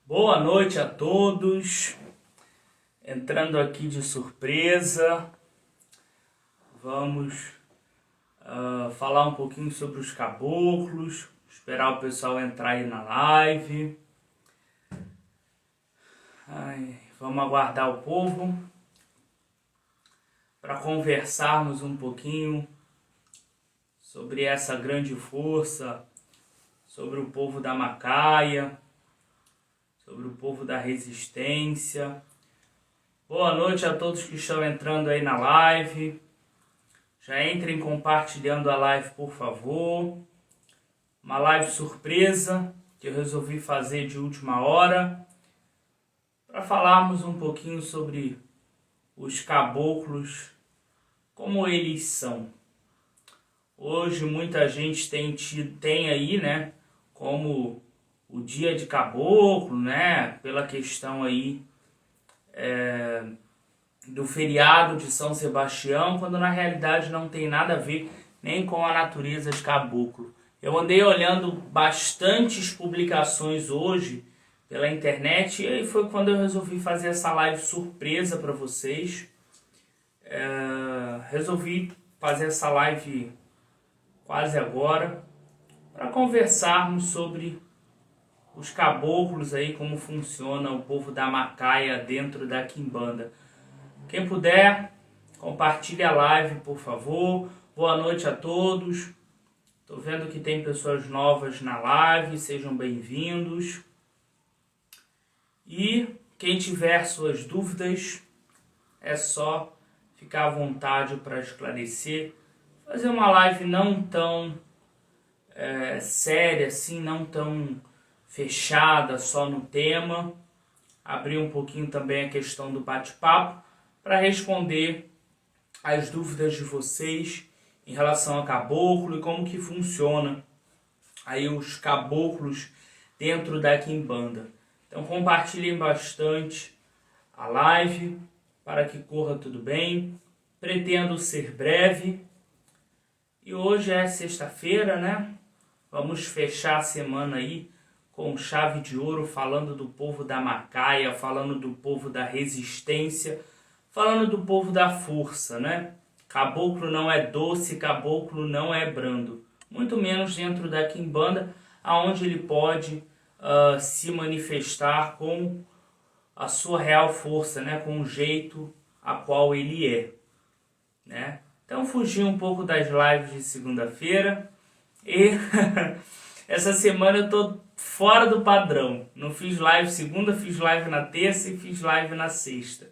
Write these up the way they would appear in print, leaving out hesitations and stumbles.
Boa noite a todos. Entrando aqui de surpresa, vamos falar um pouquinho sobre os caboclos, esperar o pessoal entrar aí na live. Vamos aguardar o povo para conversarmos um pouquinho sobre essa grande força, sobre o povo da Macaia, sobre o povo da resistência. Boa noite a todos que estão entrando aí na live. Já entrem compartilhando a live, por favor. Uma live surpresa que eu resolvi fazer de última hora para falarmos um pouquinho sobre os caboclos, como eles são. Hoje muita gente tem aí, né, como o dia de caboclo, né, pela questão aí do feriado de São Sebastião, quando na realidade não tem nada a ver nem com a natureza de caboclo. Eu andei olhando bastantes publicações hoje pela internet e aí foi quando eu resolvi fazer essa live surpresa para vocês. Resolvi fazer essa live quase agora para conversarmos sobre os caboclos aí, como funciona o povo da Macaia dentro da Quimbanda. Quem puder, compartilhe a live, por favor. Boa noite a todos. Estou vendo que tem pessoas novas na live, sejam bem-vindos. E quem tiver suas dúvidas, é só ficar à vontade para esclarecer. Fazer uma live não tão séria assim, não tão fechada só no tema, abrir um pouquinho também a questão do bate-papo para responder as dúvidas de vocês em relação a caboclo e como que funciona aí os caboclos dentro da Quimbanda. Então compartilhem bastante a live para que corra tudo bem. Pretendo ser breve e hoje é sexta-feira, né? Vamos fechar a semana aí com chave de ouro, falando do povo da Macaia, falando do povo da resistência, falando do povo da força, né? Caboclo não é doce, caboclo não é brando. Muito menos dentro da Quimbanda, onde ele pode se manifestar com a sua real força, né? Com o jeito a qual ele é, né? Então fugi um pouco das lives de segunda-feira e essa semana eu tô fora do padrão. Não fiz live segunda, fiz live na terça e fiz live na sexta.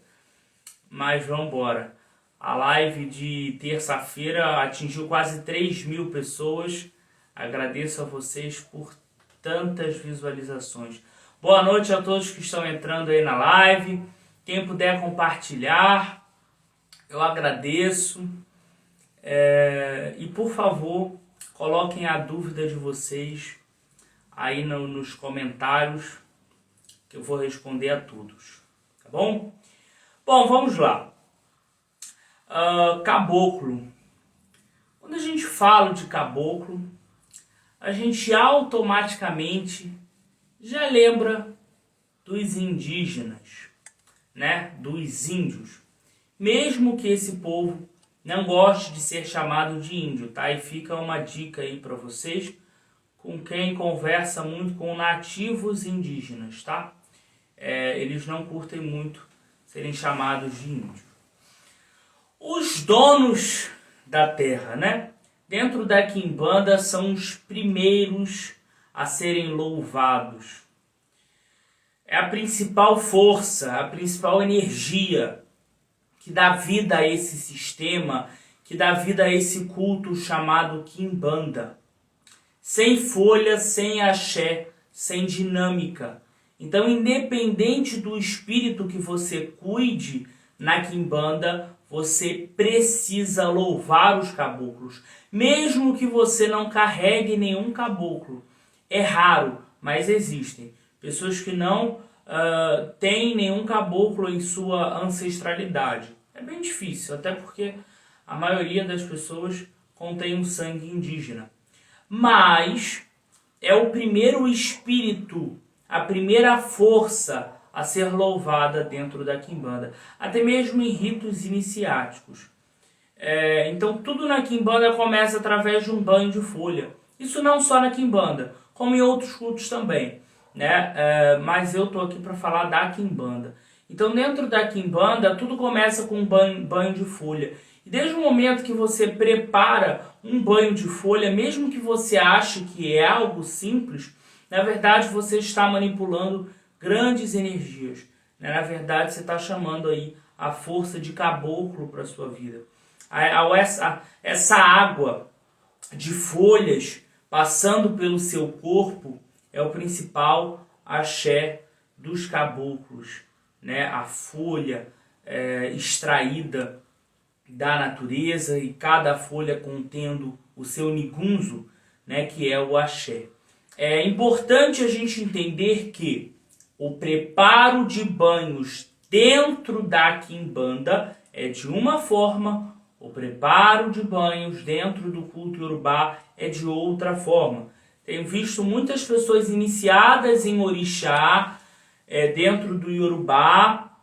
Mas vamos embora. A live de terça-feira atingiu quase 3.000 pessoas. Agradeço a vocês por tantas visualizações. Boa noite a todos que estão entrando aí na live. Quem puder compartilhar, eu agradeço. E por favor, coloquem a dúvida de vocês aí nos comentários, que eu vou responder a todos, tá bom? Bom, vamos lá. Caboclo. Quando a gente fala de caboclo, a gente automaticamente já lembra dos indígenas, né? Dos índios. Mesmo que esse povo não goste de ser chamado de índio, tá? E fica uma dica aí para vocês, com quem conversa muito com nativos indígenas, tá? Eles não curtem muito serem chamados de índio. Os donos da terra, né? Dentro da Quimbanda são os primeiros a serem louvados. É a principal força, a principal energia que dá vida a esse sistema, que dá vida a esse culto chamado Quimbanda. Sem folha, sem axé, sem dinâmica. Então, independente do espírito que você cuide na Quimbanda, você precisa louvar os caboclos. Mesmo que você não carregue nenhum caboclo. É raro, mas existem. Pessoas que não têm nenhum caboclo em sua ancestralidade. É bem difícil, até porque a maioria das pessoas contém um sangue indígena. Mas é o primeiro espírito a primeira força a ser louvada dentro da quimbanda, até mesmo em ritos iniciáticos. Então tudo na quimbanda começa através de um banho de folha. Isso não só na quimbanda, como em outros cultos também, né? Mas eu estou aqui para falar da quimbanda. Então dentro da quimbanda tudo começa com um banho de folha. E desde o momento que você prepara um banho de folha, mesmo que você ache que é algo simples, na verdade você está manipulando grandes energias. Na verdade você está chamando aí a força de caboclo para a sua vida. Essa água de folhas passando pelo seu corpo é o principal axé dos caboclos, né? A folha extraída da natureza e cada folha contendo o seu nigunzo, né? Que é o axé. É importante a gente entender que o preparo de banhos dentro da quimbanda é de uma forma, o preparo de banhos dentro do culto iorubá é de outra forma. Tenho visto muitas pessoas iniciadas em orixá dentro do iorubá,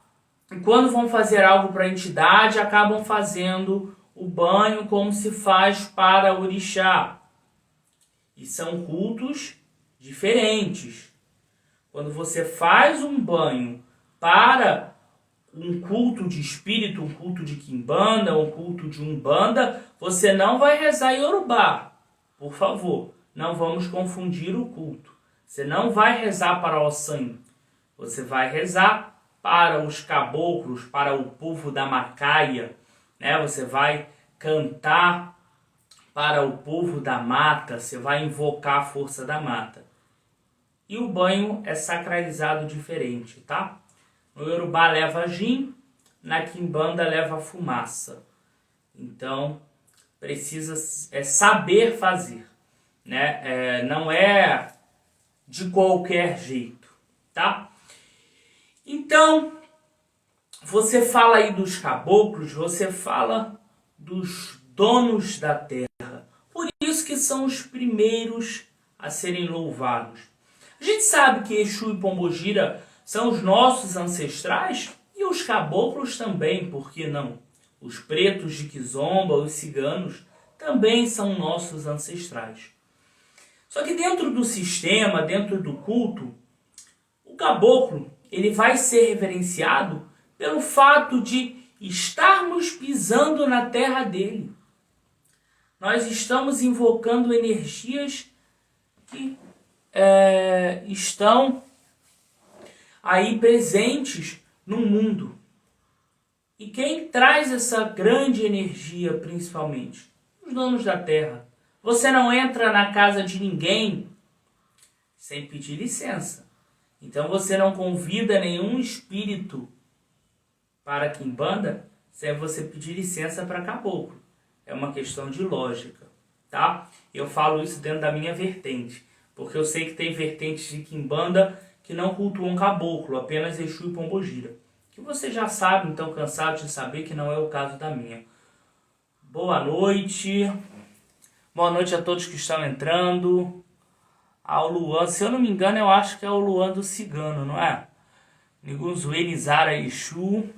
e quando vão fazer algo para a entidade, acabam fazendo o banho como se faz para orixá. E são cultos diferentes. Quando você faz um banho para um culto de espírito, um culto de quimbanda, um culto de umbanda, você não vai rezar iorubá. Por favor, não vamos confundir o culto. Você não vai rezar para Ossan. Você vai rezar para os caboclos, para o povo da Macaia, né? Você vai cantar para o povo da mata, você vai invocar a força da mata. E o banho é sacralizado diferente, tá? No iorubá leva gin, na quimbanda leva fumaça. Então, precisa saber fazer, né? Não é de qualquer jeito, tá? Então, você fala aí dos caboclos, você fala dos donos da terra. Por isso que são os primeiros a serem louvados. A gente sabe que Exu e Pombogira são os nossos ancestrais e os caboclos também, por que não? Os pretos de Kizomba, os ciganos, também são nossos ancestrais. Só que dentro do sistema, dentro do culto, o caboclo ele vai ser reverenciado pelo fato de estarmos pisando na terra dele. Nós estamos invocando energias que estão aí presentes no mundo. E quem traz essa grande energia, principalmente? Os donos da terra. Você não entra na casa de ninguém sem pedir licença. Então você não convida nenhum espírito para a quimbanda sem você pedir licença para caboclo. É uma questão de lógica, tá? Eu falo isso dentro da minha vertente, porque eu sei que tem vertentes de quimbanda que não cultuam caboclo, apenas Exu e Pombogira. Que você já sabe, então cansado de saber que não é o caso da minha. Boa noite. Boa noite a todos que estão entrando. Ao Luan, se eu não me engano, eu acho que é o Luan do Cigano, não é? Nigunzo Elizara Exu.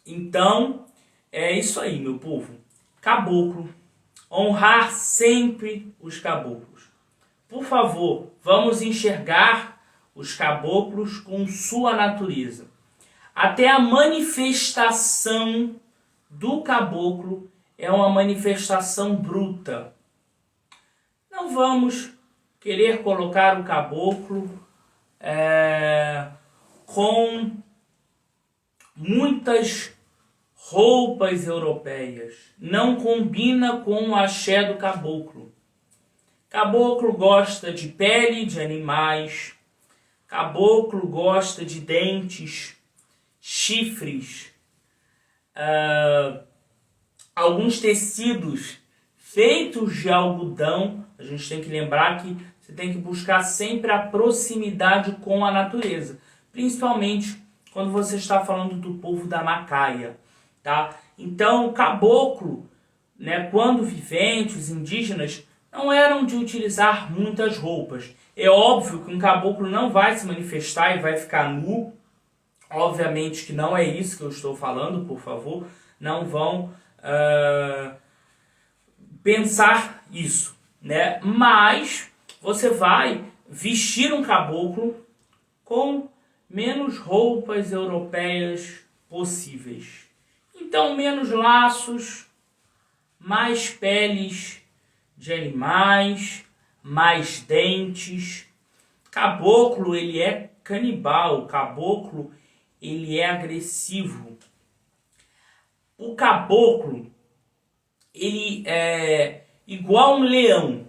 Então, é isso aí, meu povo. Caboclo. Honrar sempre os caboclos. Por favor, vamos enxergar os caboclos com sua natureza. Até a manifestação do caboclo é uma manifestação bruta. Não vamos querer colocar o caboclo com muitas roupas europeias. Não combina com o axé do caboclo. Caboclo gosta de pele de animais. Caboclo gosta de dentes, chifres, alguns tecidos feitos de algodão. A gente tem que lembrar que você tem que buscar sempre a proximidade com a natureza, principalmente quando você está falando do povo da Macaia, tá? Então o caboclo, né, quando vivente, os indígenas não eram de utilizar muitas roupas. É óbvio que um caboclo não vai se manifestar e vai ficar nu. Obviamente que não é isso que eu estou falando, por favor. Não vão pensar isso, né? Mas você vai vestir um caboclo com menos roupas europeias possíveis. Então, menos laços, mais peles de animais, mais dentes. Caboclo, ele é canibal, caboclo, ele é agressivo. O caboclo, ele é igual um leão,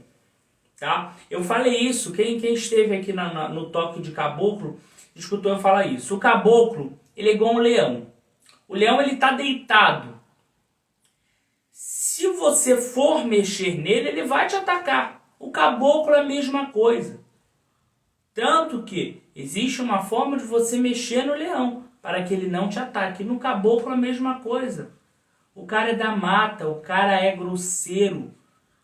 tá? Eu falei isso, quem esteve aqui no toque de caboclo, escutou eu falar isso. O caboclo, ele é igual um leão. O leão, ele tá deitado. Se você for mexer nele, ele vai te atacar. O caboclo é a mesma coisa. Tanto que existe uma forma de você mexer no leão, para que ele não te ataque. No caboclo é a mesma coisa. O cara é da mata, o cara é grosseiro.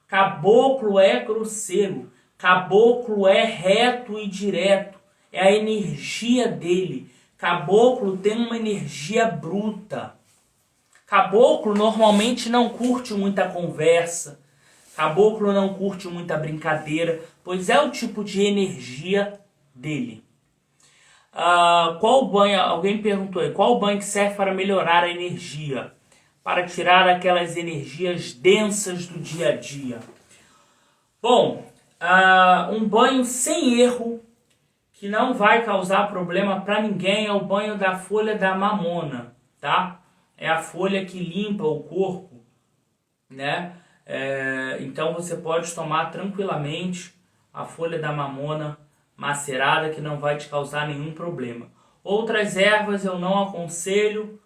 Caboclo é grosseiro. Caboclo é reto e direto. É a energia dele. Caboclo tem uma energia bruta. Caboclo normalmente não curte muita conversa. Caboclo não curte muita brincadeira, pois é o tipo de energia dele. Qual banho? Alguém perguntou aí, qual banho que serve para melhorar a energia? Para tirar aquelas energias densas do dia a dia. Bom, um banho sem erro, que não vai causar problema para ninguém, é o banho da folha da mamona, tá? É a folha que limpa o corpo, né? Então você pode tomar tranquilamente a folha da mamona macerada, que não vai te causar nenhum problema. Outras ervas eu não aconselho,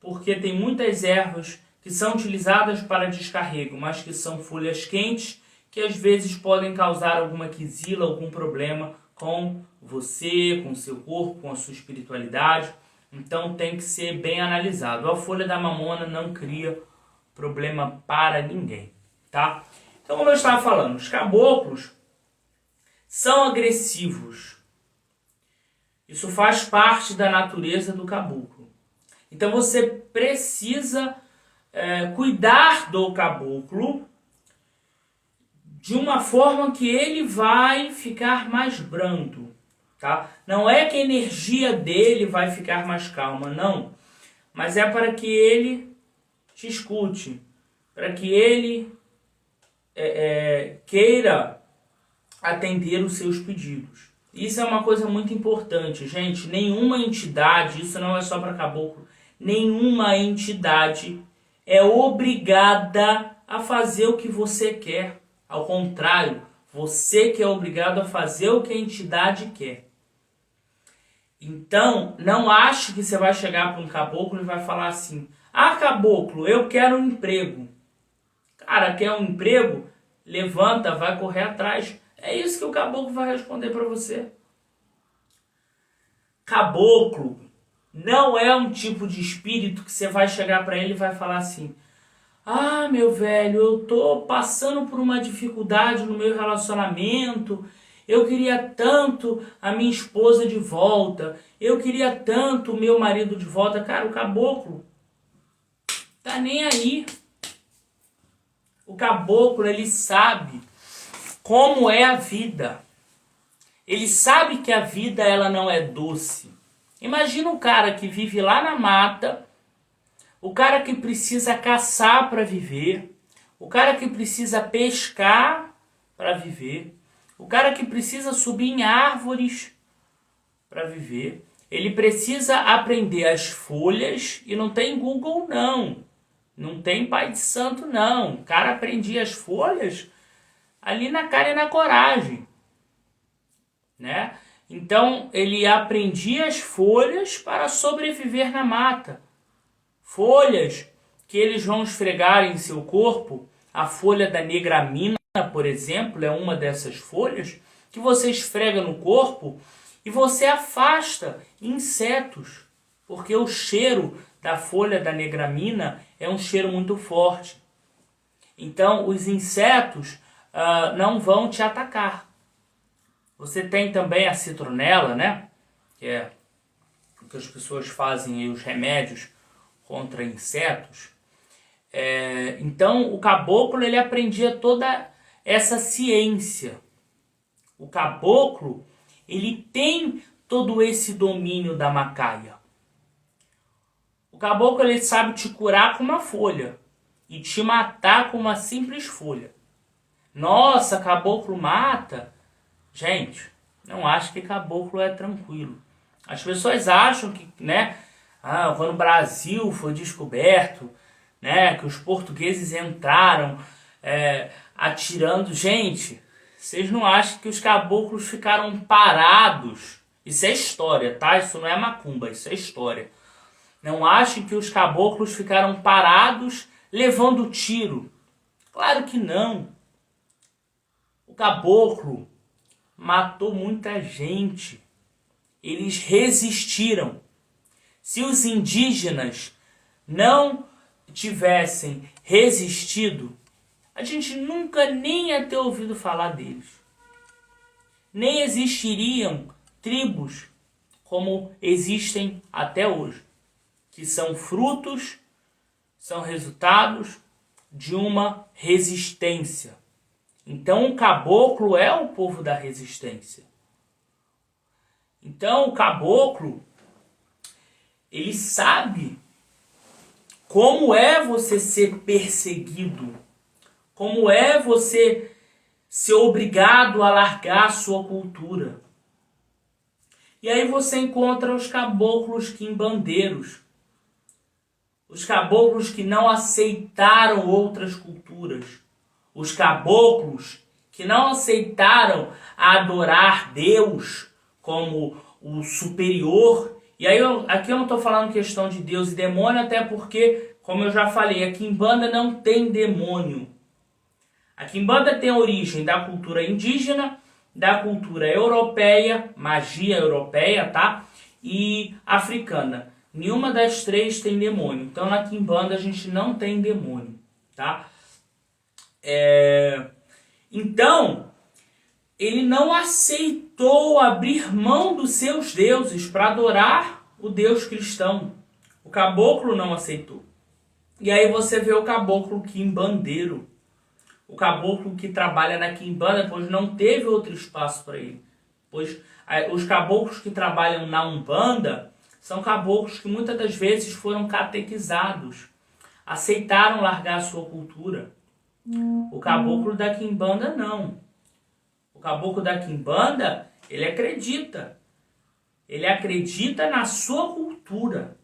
porque tem muitas ervas que são utilizadas para descarrego, mas que são folhas quentes, que às vezes podem causar alguma quizila, algum problema com você, com o seu corpo, com a sua espiritualidade. Então tem que ser bem analisado. A folha da mamona não cria problema para ninguém, tá? Então, como eu estava falando, os caboclos são agressivos. Isso faz parte da natureza do caboclo. Então você precisa cuidar do caboclo de uma forma que ele vai ficar mais brando, tá? Não é que a energia dele vai ficar mais calma, não. Mas é para que ele te escute, para que ele queira atender os seus pedidos. Isso é uma coisa muito importante, gente. Nenhuma entidade, isso não é só para caboclo, nenhuma entidade é obrigada a fazer o que você quer. Ao contrário, você que é obrigado a fazer o que a entidade quer. Então, não ache que você vai chegar para um caboclo e vai falar assim: ah, caboclo, eu quero um emprego. Cara, quer um emprego? Levanta, vai correr atrás. É isso que o caboclo vai responder para você. Caboclo não é um tipo de espírito que você vai chegar para ele e vai falar assim: ah, meu velho, eu tô passando por uma dificuldade no meu relacionamento. Eu queria tanto a minha esposa de volta. Eu queria tanto o meu marido de volta. Cara, o caboclo tá nem aí. O caboclo, ele sabe como é a vida. Ele sabe que a vida, ela não é doce. Imagina um cara que vive lá na mata, o cara que precisa caçar para viver, o cara que precisa pescar para viver, o cara que precisa subir em árvores para viver. Ele precisa aprender as folhas e não tem Google, não. Não tem pai de santo, não. O cara aprendia as folhas ali na cara e na coragem, né? Então, ele aprendia as folhas para sobreviver na mata. Folhas que eles vão esfregar em seu corpo. A folha da negramina, por exemplo, é uma dessas folhas que você esfrega no corpo e você afasta insetos, porque o cheiro da folha da negramina é um cheiro muito forte. Então, os insetos não vão te atacar. Você tem também a citronela, né? Que é o que as pessoas fazem aí, os remédios contra insetos. Então o caboclo ele aprendia toda essa ciência. O caboclo ele tem todo esse domínio da macaia. O caboclo ele sabe te curar com uma folha e te matar com uma simples folha. Nossa, caboclo mata? Gente, não acho que caboclo é tranquilo. As pessoas acham que, né, quando o Brasil foi descoberto, né, que os portugueses entraram atirando. Gente, vocês não acham que os caboclos ficaram parados? Isso é história, tá? Isso não é macumba, isso é história. Não achem que os caboclos ficaram parados levando tiro. Claro que não. O caboclo matou muita gente. Eles resistiram. Se os indígenas não tivessem resistido, a gente nunca nem ia ter ouvido falar deles. Nem existiriam tribos como existem até hoje, que são frutos, são resultados de uma resistência. Então o caboclo é o povo da resistência. Então o caboclo, ele sabe como é você ser perseguido, como é você ser obrigado a largar a sua cultura. E aí você encontra os caboclos quimbandeiros, os caboclos que não aceitaram outras culturas, os caboclos que não aceitaram adorar Deus como o superior. E aí aqui eu não estou falando questão de Deus e demônio, até porque, como eu já falei, a quimbanda não tem demônio. A quimbanda tem origem da cultura indígena, da cultura europeia, magia europeia, tá? E africana. Nenhuma das três tem demônio. Então na quimbanda a gente não tem demônio, tá? Então, ele não aceitou abrir mão dos seus deuses para adorar o Deus cristão. O caboclo não aceitou. E aí você vê o caboclo quimbandeiro. O caboclo que trabalha na quimbanda, pois não teve outro espaço para ele. Pois os caboclos que trabalham na umbanda são caboclos que muitas das vezes foram catequizados, aceitaram largar a sua cultura. O caboclo da quimbanda não. O caboclo da quimbanda, ele acredita. Ele acredita na sua cultura.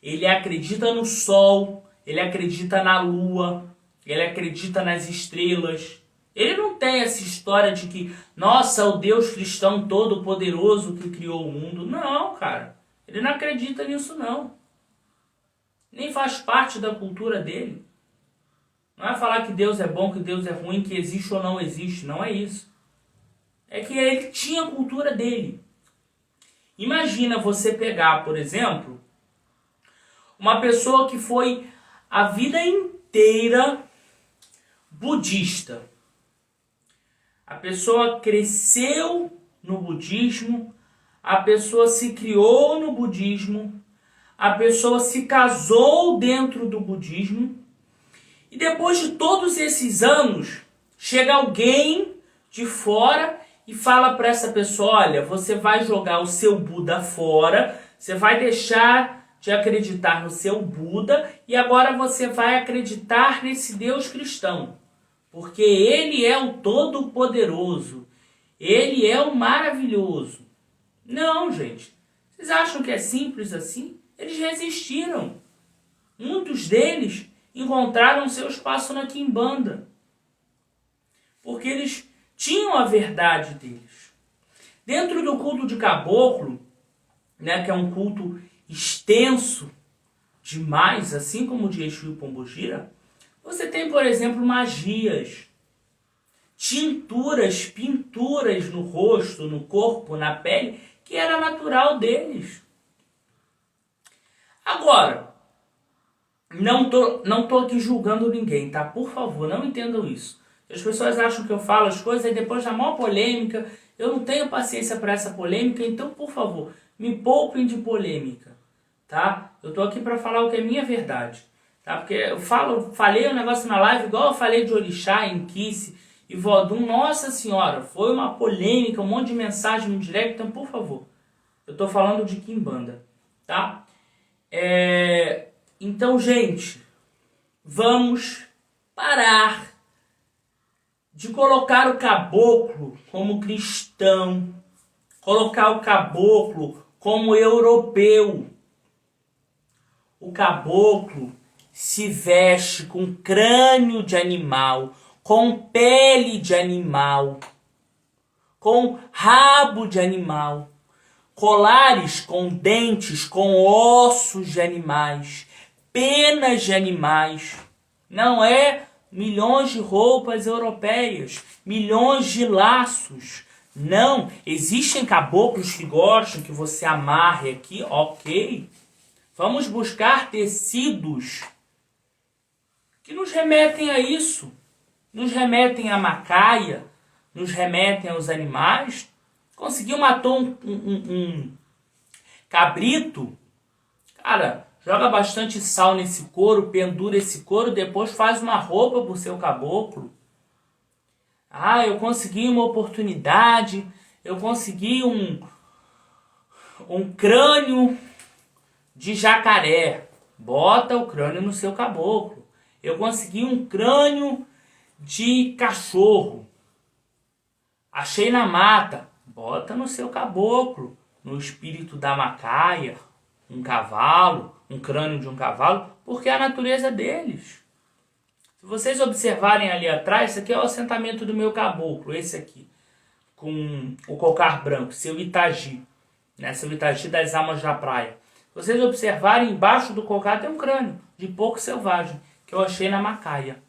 Ele acredita no sol, ele acredita na lua, ele acredita nas estrelas. Ele não tem essa história de que, nossa, o Deus cristão todo-poderoso que criou o mundo. Não, cara. Ele não acredita nisso, não. Nem faz parte da cultura dele. Não é falar que Deus é bom, que Deus é ruim, que existe ou não existe. Não é isso. É que ele tinha a cultura dele. Imagina você pegar, por exemplo, uma pessoa que foi a vida inteira budista. A pessoa cresceu no budismo, a pessoa se criou no budismo, a pessoa se casou dentro do budismo, e depois de todos esses anos, chega alguém de fora e fala para essa pessoa, olha, você vai jogar o seu Buda fora, você vai deixar de acreditar no seu Buda e agora você vai acreditar nesse Deus cristão. Porque ele é o todo-poderoso. Ele é o maravilhoso. Não, gente. Vocês acham que é simples assim? Eles resistiram. Muitos deles encontraram seu espaço na quimbanda. Porque eles tinham a verdade deles. Dentro do culto de caboclo, né, que é um culto extenso demais, assim como o de Exu e Pombogira, você tem, por exemplo, magias, tinturas, pinturas no rosto, no corpo, na pele, que era natural deles. Agora, não tô aqui julgando ninguém, tá? Por favor, não entendam isso. As pessoas acham que eu falo as coisas e depois da maior polêmica, eu não tenho paciência para essa polêmica, então, por favor, me poupem de polêmica, tá? Eu tô aqui para falar o que é minha verdade, tá? Porque eu falei um negócio na live, igual eu falei de orixá, enquice e vodum, nossa senhora, foi uma polêmica, um monte de mensagem no direct, então, por favor, eu tô falando de quimbanda, tá? Então, gente, vamos parar de colocar o caboclo como cristão, colocar o caboclo como europeu. O caboclo se veste com crânio de animal, com pele de animal, com rabo de animal, colares com dentes, com ossos de animais, penas de animais. Não é milhões de roupas europeias, milhões de laços. Não, existem caboclos que gostam que você amarre aqui, ok. Vamos buscar tecidos que nos remetem a isso, nos remetem à macaia, nos remetem aos animais. Conseguiu matar um cabrito, cara, joga bastante sal nesse couro, pendura esse couro, depois faz uma roupa pro seu caboclo. Ah, eu consegui uma oportunidade, eu consegui um crânio de jacaré. Bota o crânio no seu caboclo. Eu consegui um crânio de cachorro. Achei na mata. Bota no seu caboclo, no espírito da macaia, um cavalo, um crânio de um cavalo, porque é a natureza deles. Se vocês observarem ali atrás, esse aqui é o assentamento do meu caboclo, esse aqui, com o cocar branco, seu Itagi, né? Seu Itagi das almas da praia. Se vocês observarem, embaixo do cocar tem um crânio de porco selvagem, que eu achei na macaia.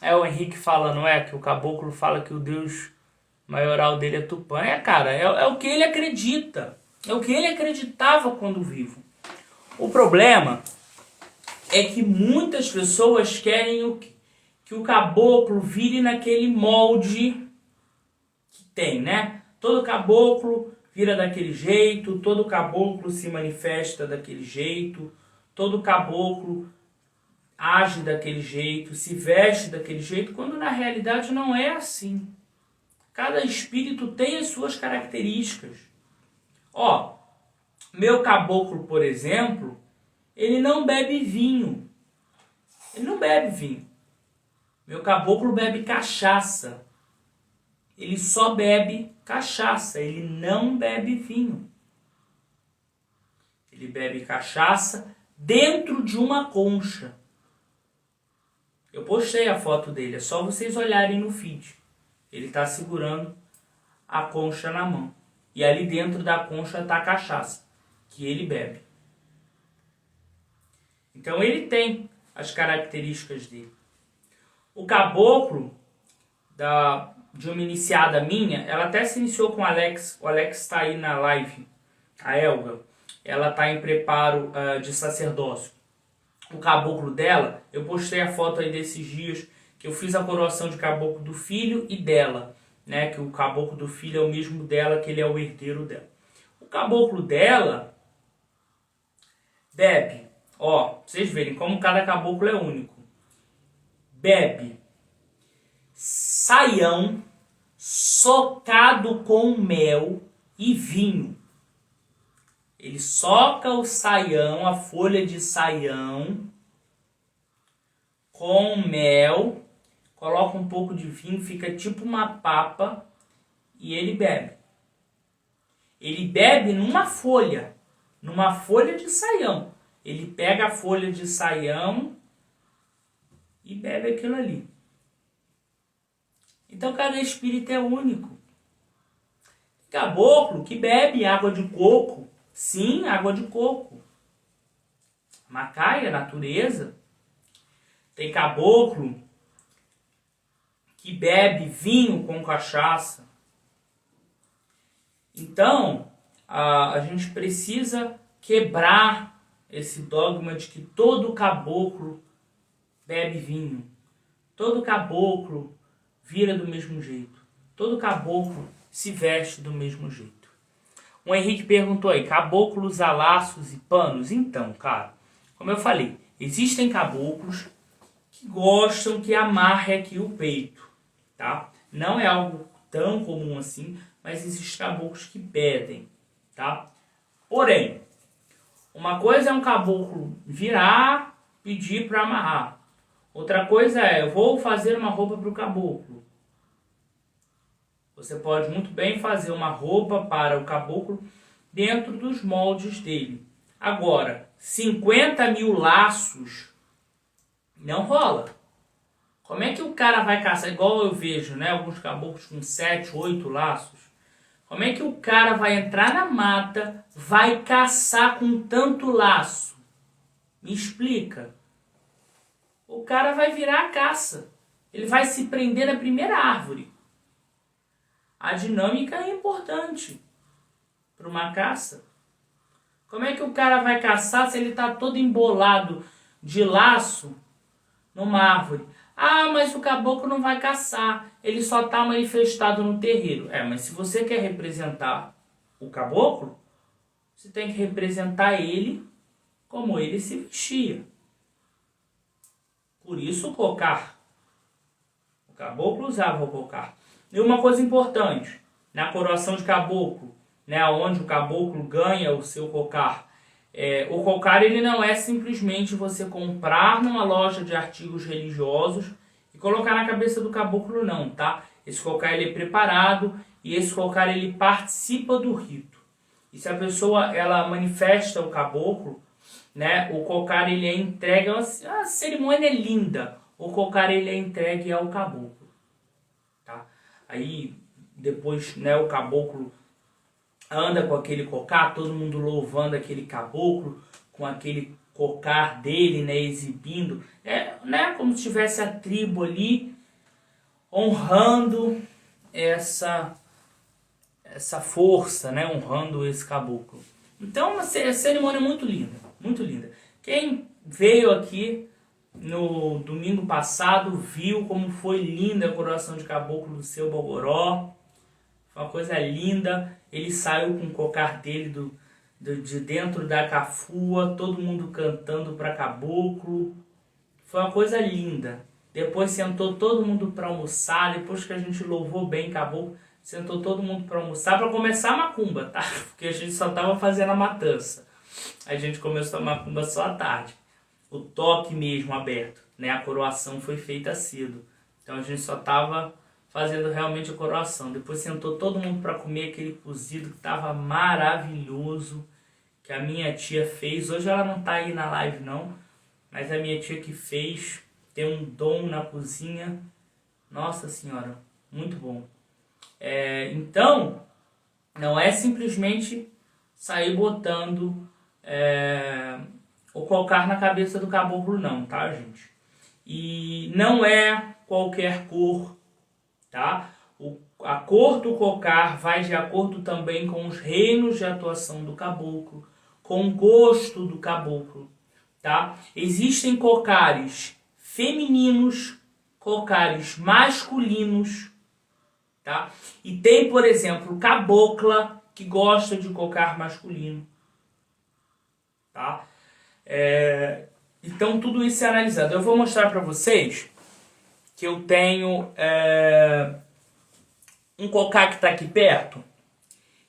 É o Henrique falando, que o caboclo fala que o deus maioral dele é Tupã. Cara, é o que ele acredita. É o que ele acreditava quando vivo. O problema é que muitas pessoas querem que o caboclo vire naquele molde que tem, né? Todo caboclo vira daquele jeito, todo caboclo se manifesta daquele jeito, todo caboclo age daquele jeito, se veste daquele jeito, quando na realidade não é assim. Cada espírito tem as suas características. Meu caboclo, por exemplo, ele não bebe vinho. Ele não bebe vinho. Meu caboclo bebe cachaça. Ele só bebe cachaça, ele não bebe vinho. Ele bebe cachaça dentro de uma concha. Eu postei a foto dele, é só vocês olharem no feed. Ele está segurando a concha na mão. E ali dentro da concha está a cachaça, que ele bebe. Então ele tem as características dele. O caboclo de uma iniciada minha, ela até se iniciou com o Alex. O Alex está aí na live. A Elga. Ela está em preparo de sacerdócio. O caboclo dela, eu postei a foto aí desses dias que eu fiz a coroação de caboclo do filho e dela, né? Que o caboclo do filho é o mesmo dela, que ele é o herdeiro dela. O caboclo dela bebe, pra vocês verem como cada caboclo é único. Bebe saião socado com mel e vinho. Ele soca o saião, a folha de saião, com mel, coloca um pouco de vinho, fica tipo uma papa e ele bebe. Ele bebe numa folha de saião. Ele pega a folha de saião e bebe aquilo ali. Então cada espírito é único. Caboclo que bebe água de coco. Sim, água de coco. Macaia, natureza. Tem caboclo que bebe vinho com cachaça. Então, a gente precisa quebrar esse dogma de que todo caboclo bebe vinho. Todo caboclo vira do mesmo jeito. Todo caboclo se veste do mesmo jeito. O Henrique perguntou aí, caboclo usa laços e panos? Então, cara, como eu falei, existem caboclos que gostam que amarre aqui o peito, tá? Não é algo tão comum assim, mas existem caboclos que pedem, tá? Porém, uma coisa é um caboclo virar, pedir para amarrar. Outra coisa é, eu vou fazer uma roupa para o caboclo. Você pode muito bem fazer uma roupa para o caboclo dentro dos moldes dele. Agora, 50 mil laços não rola. Como é que o cara vai caçar? Igual eu vejo, né? Alguns caboclos com 7, 8 laços. Como é que o cara vai entrar na mata, vai caçar com tanto laço? Me explica. O cara vai virar a caça. Ele vai se prender na primeira árvore. A dinâmica é importante para uma caça. Como é que o cara vai caçar se ele está todo embolado de laço numa árvore? Ah, mas o caboclo não vai caçar. Ele só está manifestado no terreiro. Mas se você quer representar o caboclo, você tem que representar ele como ele se vestia. Por isso o cocar. O caboclo usava o cocar. E uma coisa importante, na coroação de caboclo, né, onde o caboclo ganha o seu cocar, o cocar ele não é simplesmente você comprar numa loja de artigos religiosos e colocar na cabeça do caboclo, não, tá? Esse cocar ele é preparado e esse cocar ele participa do rito. E se a pessoa ela manifesta o caboclo, né, o cocar ele é entregue, a cerimônia é linda, o cocar ele é entregue ao caboclo. Aí depois, né, o caboclo anda com aquele cocar, todo mundo louvando aquele caboclo, com aquele cocar dele, né, exibindo, né, como se tivesse a tribo ali honrando essa força, né, honrando esse caboclo. Então, uma cerimônia muito linda, muito linda. Quem veio aqui no domingo passado viu como foi linda a coroação de caboclo do seu Bogoró. Foi uma coisa linda. Ele saiu com o cocar dele de dentro da cafua, todo mundo cantando para caboclo. Foi uma coisa linda. Depois sentou todo mundo para almoçar. Depois que a gente louvou bem caboclo, sentou todo mundo para almoçar, para começar a macumba, tá? Porque a gente só estava fazendo a matança. A gente começou a macumba só à tarde. O toque mesmo aberto, né? A coroação foi feita cedo. Então a gente só estava fazendo realmente a coroação. Depois sentou todo mundo para comer aquele cozido que estava maravilhoso, que a minha tia fez. Hoje ela não está aí na live não, mas a minha tia que fez, tem um dom na cozinha. Nossa Senhora, muito bom. Então, não é simplesmente sair botando o cocar na cabeça do caboclo não, tá, gente? E não é qualquer cor, tá? A cor do cocar vai de acordo também com os reinos de atuação do caboclo, com o gosto do caboclo, tá? Existem cocares femininos, cocares masculinos, tá? E tem, por exemplo, cabocla que gosta de cocar masculino, tá? Então tudo isso é analisado. Eu vou mostrar para vocês que eu tenho um cocar que está aqui perto,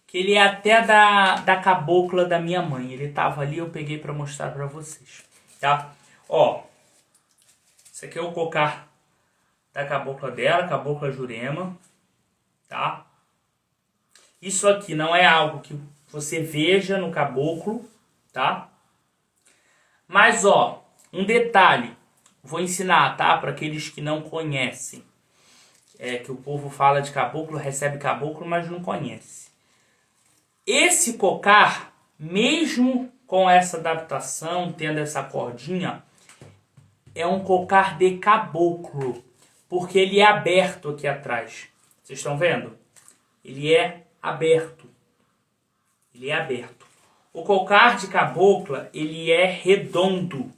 que ele é até da cabocla da minha mãe. Ele estava ali, eu peguei para mostrar para vocês, tá? Ó, esse aqui é o cocar da cabocla dela, cabocla Jurema, tá? Isso aqui não é algo que você veja no caboclo, tá? Mas, ó, um detalhe, vou ensinar, tá? Para aqueles que não conhecem. Que o povo fala de caboclo, recebe caboclo, mas não conhece. Esse cocar, mesmo com essa adaptação, tendo essa cordinha, é um cocar de caboclo, porque ele é aberto aqui atrás. Vocês estão vendo? Ele é aberto. Ele é aberto. O cocar de cabocla, ele é redondo,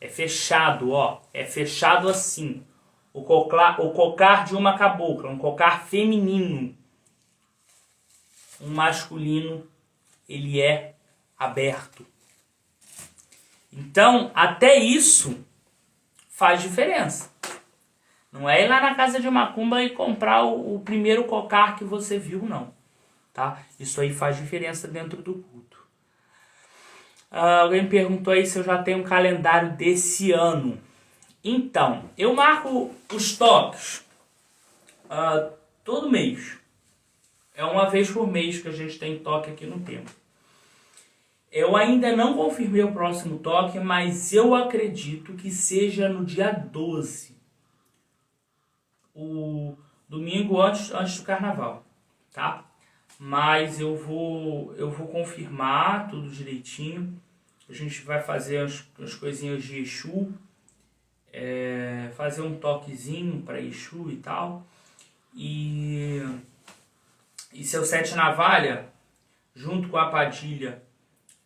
É fechado, ó. É fechado assim. O cocar de uma cabocla, um cocar feminino. Um masculino, ele é aberto. Então, até isso faz diferença. Não é ir lá na casa de macumba e comprar o primeiro cocar que você viu, não. Tá? Isso aí faz diferença dentro do culto. Alguém perguntou aí se eu já tenho um calendário desse ano. Então, eu marco os toques todo mês. É uma vez por mês que a gente tem toque aqui no templo. Eu ainda não confirmei o próximo toque, mas eu acredito que seja no dia 12. O domingo antes do carnaval, tá? Mas eu vou confirmar tudo direitinho. A gente vai fazer as coisinhas de Exu, fazer um toquezinho para Exu e tal. E seu Sete Navalha, junto com a Padilha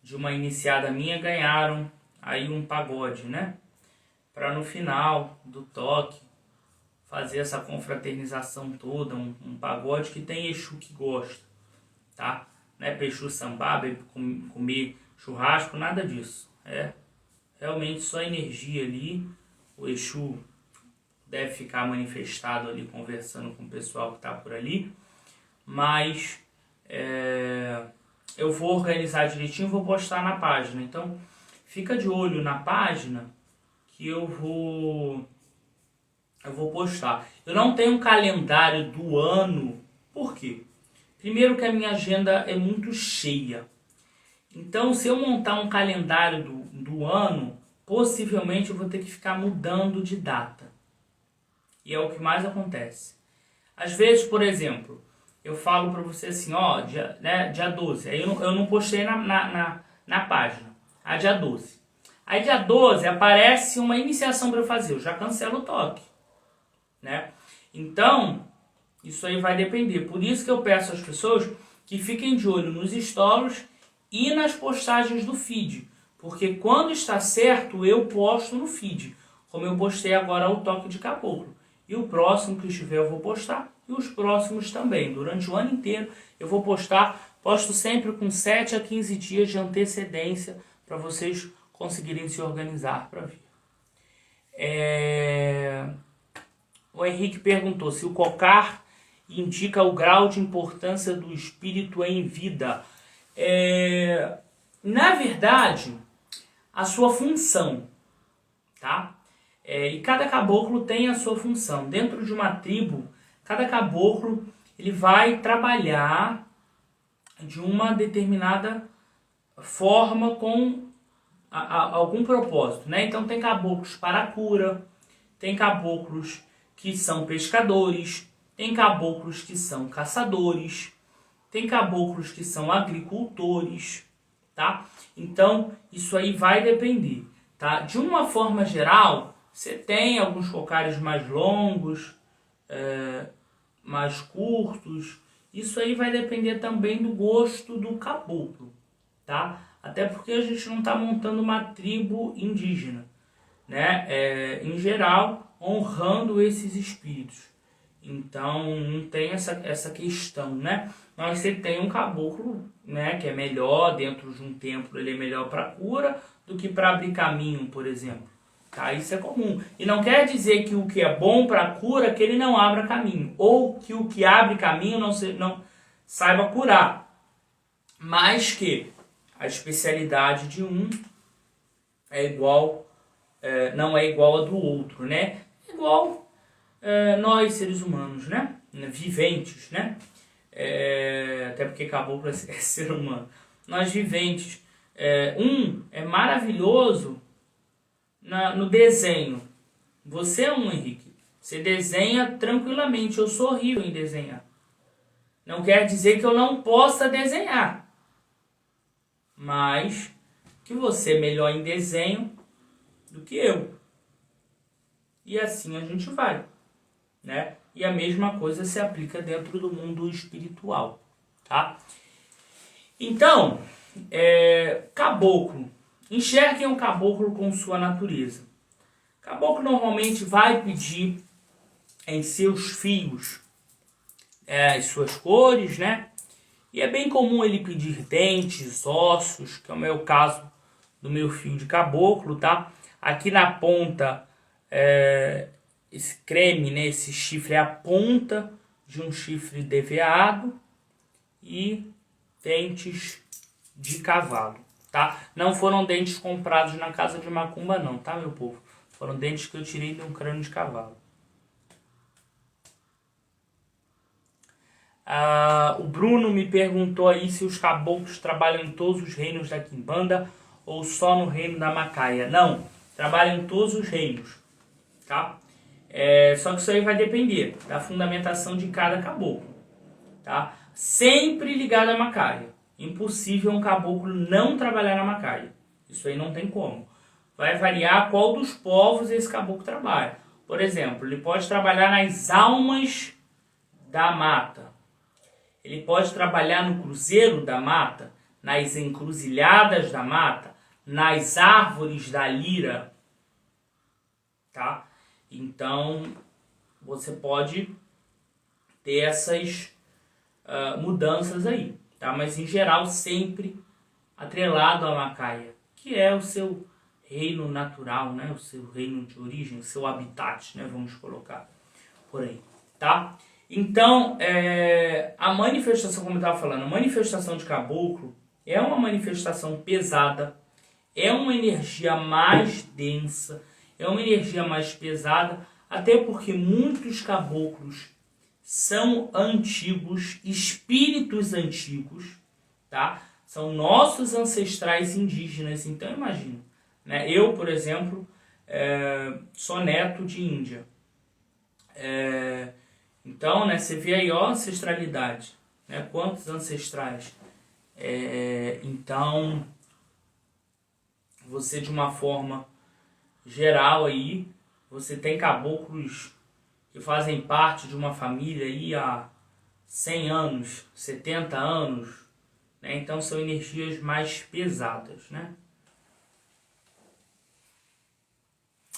de uma iniciada minha, ganharam aí um pagode, né? Para no final do toque fazer essa confraternização toda, um pagode que tem Exu que gosta, tá? Não é pra Exu sambar, comer churrasco, nada disso. É realmente só energia ali. O Exu deve ficar manifestado ali, conversando com o pessoal que tá por ali. Mas eu vou organizar direitinho e vou postar na página. Então, fica de olho na página que eu vou postar. Eu não tenho um calendário do ano. Por quê? Primeiro que a minha agenda é muito cheia. Então, se eu montar um calendário do ano, possivelmente eu vou ter que ficar mudando de data. E é o que mais acontece. Às vezes, por exemplo, eu falo para você assim, ó, dia 12. Aí eu não postei na página. Dia 12. Aí dia 12 aparece uma iniciação para eu fazer. Eu já cancelo o toque, né? Então, isso aí vai depender. Por isso que eu peço às pessoas que fiquem de olho nos stories e nas postagens do feed. Porque quando está certo, eu posto no feed. Como eu postei agora o toque de caboclo. E o próximo que estiver eu vou postar. E os próximos também. Durante o ano inteiro eu vou postar. Posto sempre com 7 a 15 dias de antecedência para vocês conseguirem se organizar para vir. O Henrique perguntou se o cocar indica o grau de importância do espírito em vida. Na verdade, a sua função, tá? E cada caboclo tem a sua função. Dentro de uma tribo, cada caboclo ele vai trabalhar de uma determinada forma com algum propósito, né? Então tem caboclos para a cura, tem caboclos que são pescadores, tem caboclos que são caçadores, tem caboclos que são agricultores, tá? Então isso aí vai depender, tá? De uma forma geral, você tem alguns cocares mais longos, mais curtos. Isso aí vai depender também do gosto do caboclo, tá? Até porque a gente não está montando uma tribo indígena, né? Em geral, honrando esses espíritos. Então, não tem essa questão, né? Mas você tem um caboclo, né, que é melhor dentro de um templo, ele é melhor para cura do que para abrir caminho, por exemplo. Tá? Isso é comum. E não quer dizer que o que é bom para cura, que ele não abra caminho. Ou que o que abre caminho não saiba curar. Mas que a especialidade de um não é igual a do outro, né? Igual nós, seres humanos, né? Viventes, né? Até porque caboclo é ser humano. Nós viventes. Um é maravilhoso no desenho. Você é um, Henrique. Você desenha tranquilamente. Eu sou horrível em desenhar. Não quer dizer que eu não possa desenhar. Mas que você é melhor em desenho do que eu. E assim a gente vai, né? E a mesma coisa se aplica dentro do mundo espiritual, tá? Então, caboclo. Enxerguem o caboclo com sua natureza. Caboclo normalmente vai pedir em seus fios as suas cores, né? E é bem comum ele pedir dentes, ossos, que é o meu caso do meu fio de caboclo, tá? Aqui na ponta, esse creme, né? Esse chifre é a ponta de um chifre deveado e dentes de cavalo, tá? Não foram dentes comprados na casa de macumba não, tá, meu povo? Foram dentes que eu tirei de um crânio de cavalo. O Bruno me perguntou aí se os caboclos trabalham em todos os reinos da Quimbanda ou só no reino da Macaia. Não, trabalham em todos os reinos, tá? Só que isso aí vai depender da fundamentação de cada caboclo, tá? Sempre ligado à Macaia. Impossível um caboclo não trabalhar na Macaia. Isso aí não tem como. Vai variar qual dos povos esse caboclo trabalha. Por exemplo, ele pode trabalhar nas almas da mata. Ele pode trabalhar no cruzeiro da mata, nas encruzilhadas da mata, nas árvores da lira, tá? Então, você pode ter essas mudanças aí, tá? Mas, em geral, sempre atrelado à Macaia, que é o seu reino natural, né? O seu reino de origem, o seu habitat, né? Vamos colocar por aí, tá? Então, a manifestação, como eu estava falando, a manifestação de caboclo é uma manifestação pesada, é uma energia mais densa, é uma energia mais pesada, até porque muitos caboclos são antigos, espíritos antigos, tá? São nossos ancestrais indígenas, então imagina, né? Eu, por exemplo, sou neto de Índia. Então, né, você vê aí, ó, ancestralidade, né? Quantos ancestrais. Então, você de uma forma geral aí, você tem caboclos que fazem parte de uma família aí há 100 anos, 70 anos, né? Então são energias mais pesadas, né?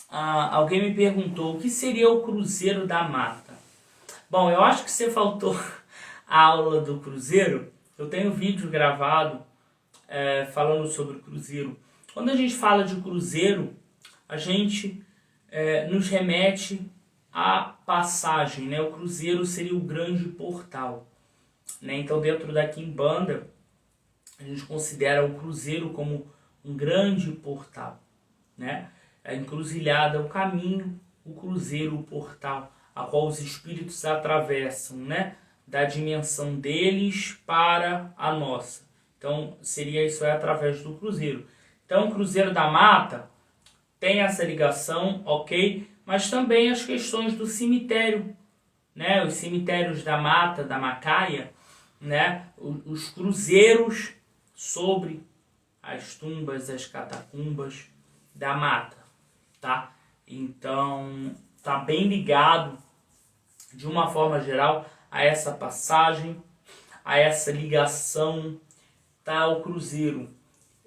Alguém me perguntou o que seria o cruzeiro da mata. Bom, eu acho que você faltou a aula do cruzeiro. Eu tenho vídeo gravado falando sobre o cruzeiro. Quando a gente fala de cruzeiro, a gente nos remete à passagem, né? O cruzeiro seria o grande portal, né? Então, dentro da Quimbanda, a gente considera o cruzeiro como um grande portal, né? A encruzilhada, o caminho, o cruzeiro, o portal, a qual os espíritos atravessam, né? Da dimensão deles para a nossa. Então, seria isso através do cruzeiro. Então, o cruzeiro da mata tem essa ligação, ok? Mas também as questões do cemitério, né? Os cemitérios da mata, da Macaia, né? Os cruzeiros sobre as tumbas, as catacumbas da mata, tá? Então, tá bem ligado, de uma forma geral, a essa passagem, a essa ligação, tá? O cruzeiro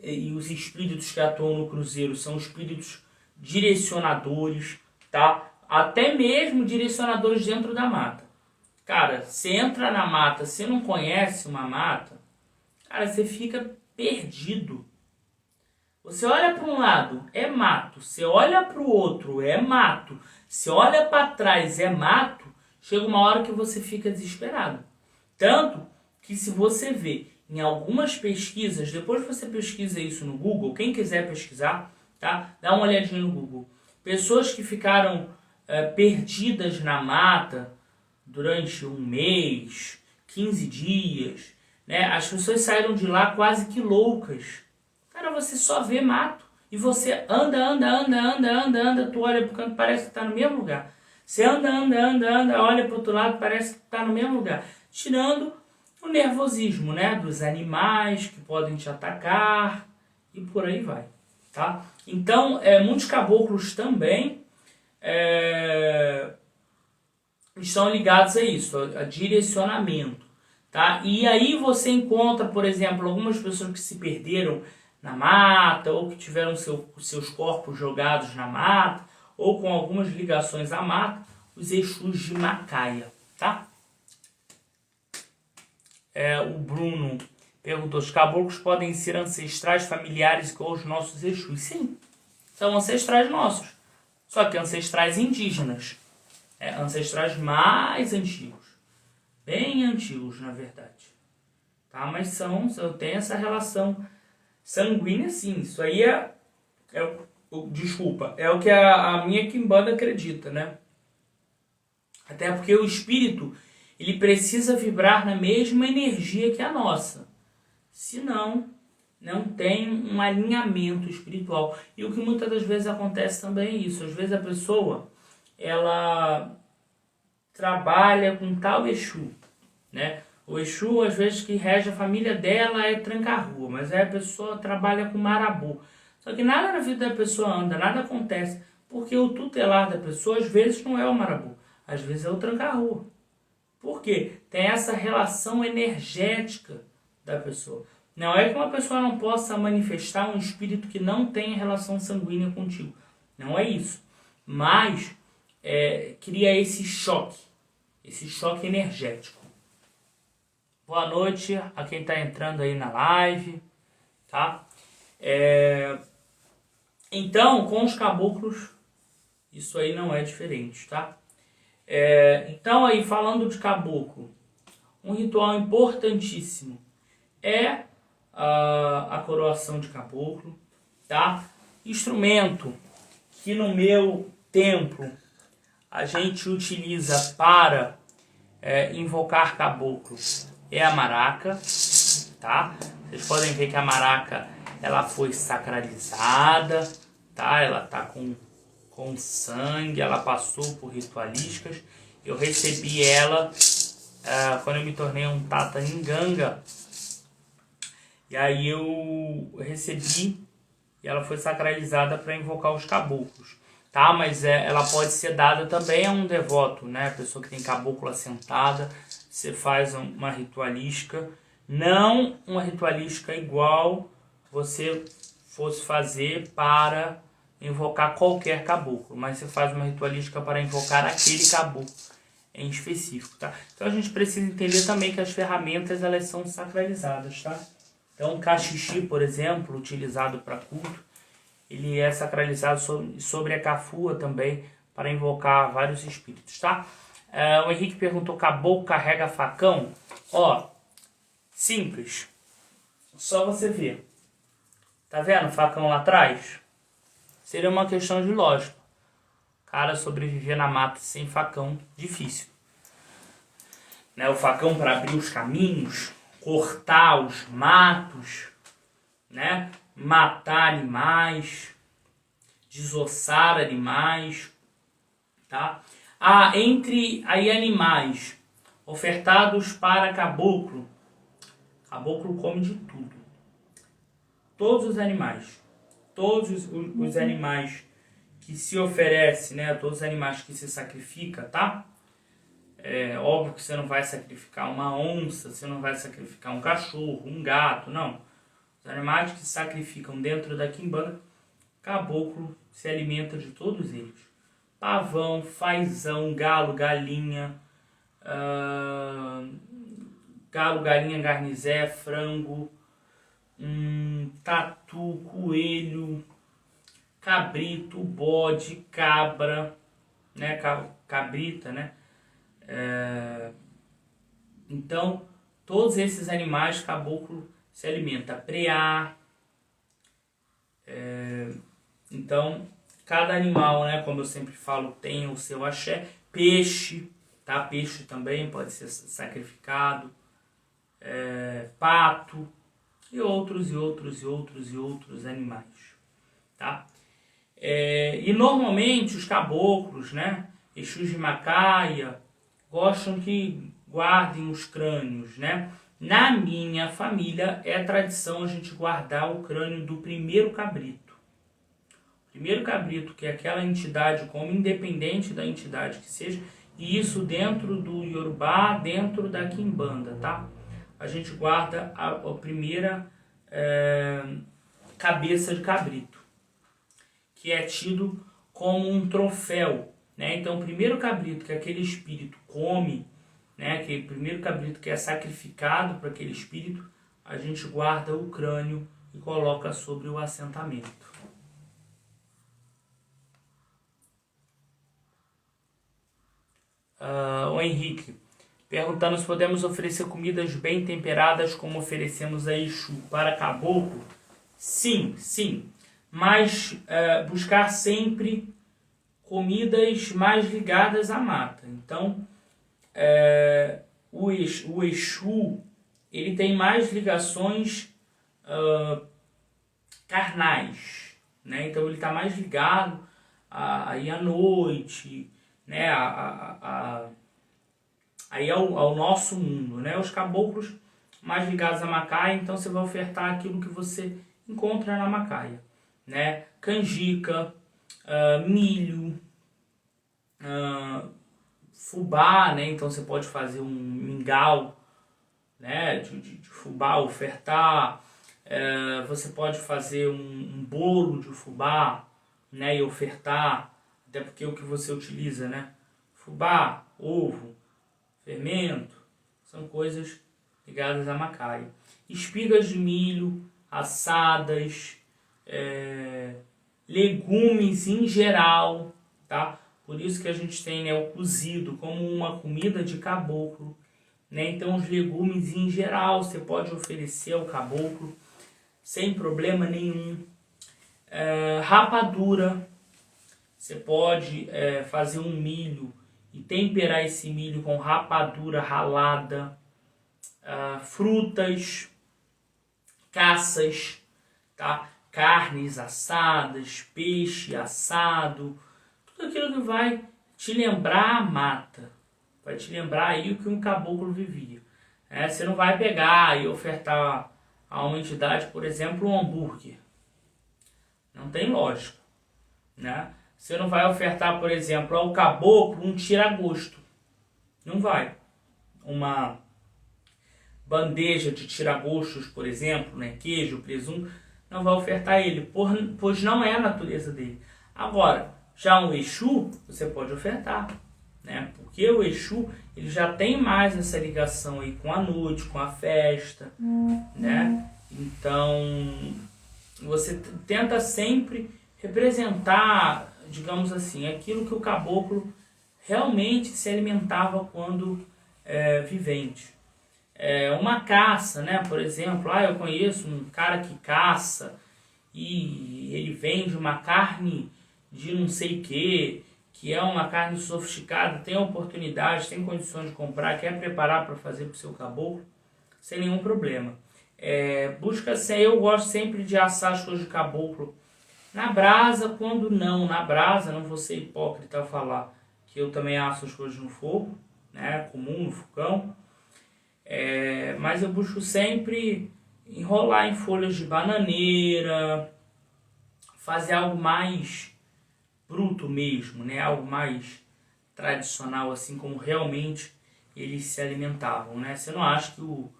e os espíritos que atuam no cruzeiro são espíritos direcionadores, tá? Até mesmo direcionadores dentro da mata. Cara, você entra na mata, você não conhece uma mata, cara, você fica perdido. Você olha para um lado, é mato. Você olha para o outro, é mato. Você olha para trás, é mato. Chega uma hora que você fica desesperado. Tanto que se você vê em algumas pesquisas, depois você pesquisa isso no Google, quem quiser pesquisar, tá? Dá uma olhadinha no Google. Pessoas que ficaram perdidas na mata durante um mês, 15 dias, né? As pessoas saíram de lá quase que loucas. Cara, você só vê mato. E você anda, tu olha pro canto, parece que tá no mesmo lugar. Você anda, olha pro outro lado, parece que tá no mesmo lugar. Tirando o nervosismo, né? Dos animais que podem te atacar e por aí vai, tá? Então, muitos caboclos também estão ligados a isso, a direcionamento, tá? E aí você encontra, por exemplo, algumas pessoas que se perderam na mata ou que tiveram seus corpos jogados na mata ou com algumas ligações à mata, os Exus de Macaia, tá? O Bruno perguntou, os caboclos podem ser ancestrais familiares igual os nossos Exus? Sim, são ancestrais nossos, só que ancestrais indígenas, ancestrais mais antigos, bem antigos na verdade, tá? Mas eu tenho essa relação sanguínea sim, isso aí desculpa, é o que a minha quimbanda acredita, né? Até porque o espírito, ele precisa vibrar na mesma energia que a nossa. Senão, não tem um alinhamento espiritual. E o que muitas das vezes acontece também é isso. Às vezes a pessoa, ela trabalha com tal Exu, né? O Exu, às vezes, que rege a família dela é tranca-rua, mas aí a pessoa trabalha com marabu. Só que nada na vida da pessoa anda, nada acontece, porque o tutelar da pessoa, às vezes, não é o marabu, às vezes é o tranca-rua. Por quê? Tem essa relação energética da pessoa. Não é que uma pessoa não possa manifestar um espírito que não tem relação sanguínea contigo. Não é isso. Mas cria esse choque energético. Boa noite a quem está entrando aí na live, tá? Então, com os caboclos, isso aí não é diferente, tá? Então, aí, falando de caboclo, um ritual importantíssimo é a coroação de caboclo, tá? Instrumento que no meu templo a gente utiliza para invocar caboclo é a maraca, tá? Vocês podem ver que a maraca ela foi sacralizada, tá? Ela tá com sangue, ela passou por ritualísticas. Eu recebi ela quando eu me tornei um Tata Nganga. E aí eu recebi e ela foi sacralizada para invocar os caboclos, tá? Mas ela pode ser dada também a um devoto, né? A pessoa que tem caboclo assentada, você faz uma ritualística, não uma ritualística igual você fosse fazer para invocar qualquer caboclo, mas você faz uma ritualística para invocar aquele caboclo em específico, tá? Então a gente precisa entender também que as ferramentas elas são sacralizadas, tá? Então o cachixi, por exemplo, utilizado para culto, ele é sacralizado sobre a cafua também para invocar vários espíritos, tá? O Henrique perguntou, caboclo carrega facão? Simples. Só você ver. Tá vendo o facão lá atrás? Seria uma questão de lógica. Cara, sobreviver na mata sem facão, difícil. Né? O facão para abrir os caminhos, cortar os matos, né? Matar animais, desossar animais, tá? Entre aí animais ofertados para caboclo, caboclo come de tudo. Todos os animais que se oferecem, né? Todos os animais que se sacrificam, tá? Óbvio que você não vai sacrificar uma onça, você não vai sacrificar um cachorro, um gato, não. Os animais que se sacrificam dentro da quimbanda, caboclo se alimenta de todos eles. Pavão, fazão, galo, galinha, garnizé, frango, tatu, coelho, cabrito, bode, cabra, né, cabrita, né? Então, todos esses animais caboclo se alimenta. Preá. Então, cada animal, né, como eu sempre falo, tem o seu axé. Peixe, tá? Peixe também pode ser sacrificado. Pato e outros animais, tá? E normalmente os caboclos, né, Exus de Macaia, gostam que guardem os crânios, né? Na minha família é tradição a gente guardar o crânio do primeiro cabrito. O primeiro cabrito, que é aquela entidade, como independente da entidade que seja, e isso dentro do Yorubá, dentro da quimbanda, tá? A gente guarda a primeira cabeça de cabrito, que é tido como um troféu, né? Então, o primeiro cabrito que aquele espírito come, né? Aquele primeiro cabrito que é sacrificado para aquele espírito, a gente guarda o crânio e coloca sobre o assentamento. O Henrique perguntando se podemos oferecer comidas bem temperadas como oferecemos a Exu para caboclo. Sim, sim. Mas buscar sempre comidas mais ligadas à mata. Então, o Exu ele tem mais ligações carnais, né? Então ele está mais ligado aí à noite, né? Aí ao nosso mundo, né? Os caboclos mais ligados à macaia, então você vai ofertar aquilo que você encontra na macaia, né? Canjica, milho, fubá, né? Então você pode fazer um mingau, né? de fubá, ofertar. Você pode fazer um bolo de fubá, né? E ofertar, até porque é o que você utiliza, né? Fubá, ovo, fermento, são coisas ligadas à macaia. Espigas de milho, assadas, legumes em geral, tá? Por isso que a gente tem, né, o cozido como uma comida de caboclo, né? Então os legumes em geral você pode oferecer ao caboclo sem problema nenhum. Rapadura, você pode fazer um milho e temperar esse milho com rapadura ralada, frutas, caças, tá? Carnes assadas, peixe assado, tudo aquilo que vai te lembrar a mata, vai te lembrar aí o que um caboclo vivia. Você não vai pegar e ofertar a uma entidade, por exemplo, um hambúrguer. Não tem lógica, né? Você não vai ofertar, por exemplo, ao caboclo um tira-gosto. Não vai. Uma bandeja de tira-gostos, por exemplo, né? Queijo, presunto, não vai ofertar ele, pois não é a natureza dele. Agora, já um Exu, você pode ofertar, né? Porque o Exu ele já tem mais essa ligação aí com a noite, com a festa, né? Então, você tenta sempre representar, digamos assim, aquilo que o caboclo realmente se alimentava quando vivente. Uma caça, né? Por exemplo, eu conheço um cara que caça e ele vende uma carne de não sei o que é uma carne sofisticada, tem oportunidade, tem condições de comprar, quer preparar para fazer para o seu caboclo, sem nenhum problema. Eu gosto sempre de assar as coisas de caboclo na brasa, quando não na brasa, não vou ser hipócrita ao falar que eu também asso as coisas no fogo, né, comum, no fogão, mas eu busco sempre enrolar em folhas de bananeira, fazer algo mais bruto mesmo, né, algo mais tradicional, assim como realmente eles se alimentavam, né? Você não acha que o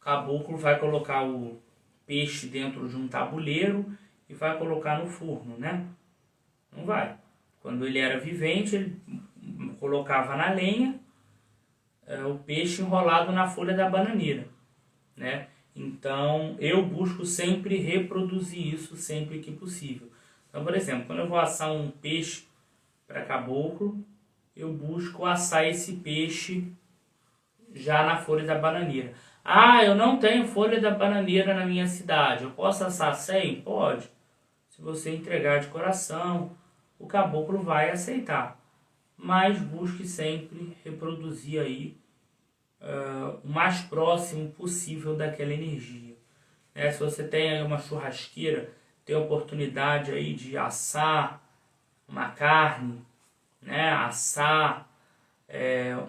caboclo vai colocar o peixe dentro de um tabuleiro e vai colocar no forno, né? Não vai. Quando ele era vivente, ele colocava na lenha o peixe enrolado na folha da bananeira, né? Então, eu busco sempre reproduzir isso sempre que possível. Então, por exemplo, quando eu vou assar um peixe para caboclo, eu busco assar esse peixe já na folha da bananeira. Eu não tenho folha da bananeira na minha cidade. Eu posso assar sem? Pode. Se você entregar de coração, o caboclo vai aceitar. Mas busque sempre reproduzir aí o mais próximo possível daquela energia. Se você tem aí uma churrasqueira, tem a oportunidade aí de assar uma carne, né? Assar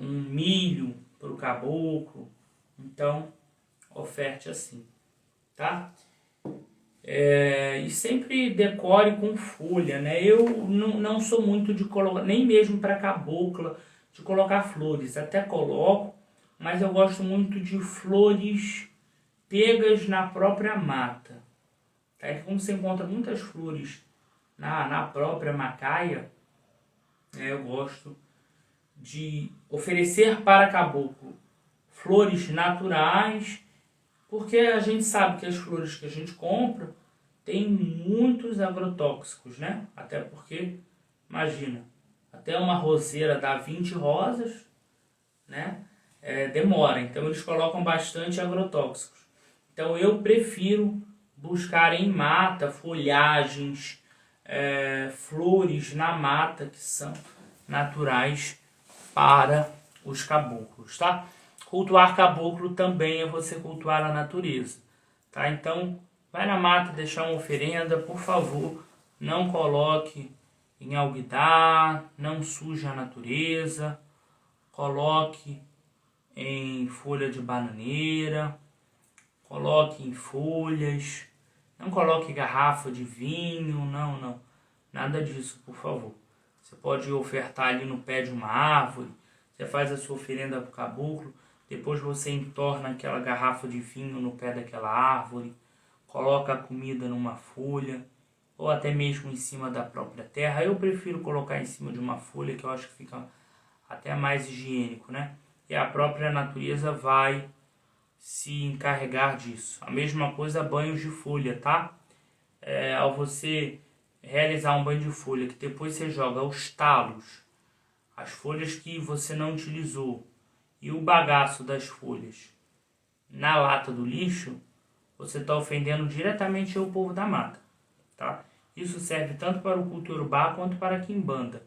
um milho para o caboclo. Então, oferte assim, tá? E sempre decore com folha, né? Eu não sou muito de colocar, nem mesmo para cabocla, de colocar flores. Até coloco, mas eu gosto muito de flores pegas na própria mata. Tá? Como você encontra muitas flores na própria macaia, eu gosto de oferecer para caboclo flores naturais, porque a gente sabe que as flores que a gente compra tem muitos agrotóxicos, né? Até porque, imagina, até uma roseira dá 20 rosas, né? Demora, então eles colocam bastante agrotóxicos. Então eu prefiro buscar em mata, folhagens, flores na mata que são naturais para os caboclos, tá? Cultuar caboclo também é você cultuar a natureza, tá? Então, vai na mata deixar uma oferenda, por favor, não coloque em alguidar, não suje a natureza, coloque em folha de bananeira, coloque em folhas, não coloque garrafa de vinho, não, nada disso, por favor. Você pode ofertar ali no pé de uma árvore, você faz a sua oferenda para o caboclo, depois você entorna aquela garrafa de vinho no pé daquela árvore, coloca a comida numa folha, ou até mesmo em cima da própria terra. Eu prefiro colocar em cima de uma folha, que eu acho que fica até mais higiênico, né? E a própria natureza vai se encarregar disso. A mesma coisa, banhos de folha, tá? Ao você realizar um banho de folha, que depois você joga os talos, as folhas que você não utilizou e o bagaço das folhas na lata do lixo, você está ofendendo diretamente o povo da mata, tá? Isso serve tanto para o culto urubá quanto para a quimbanda.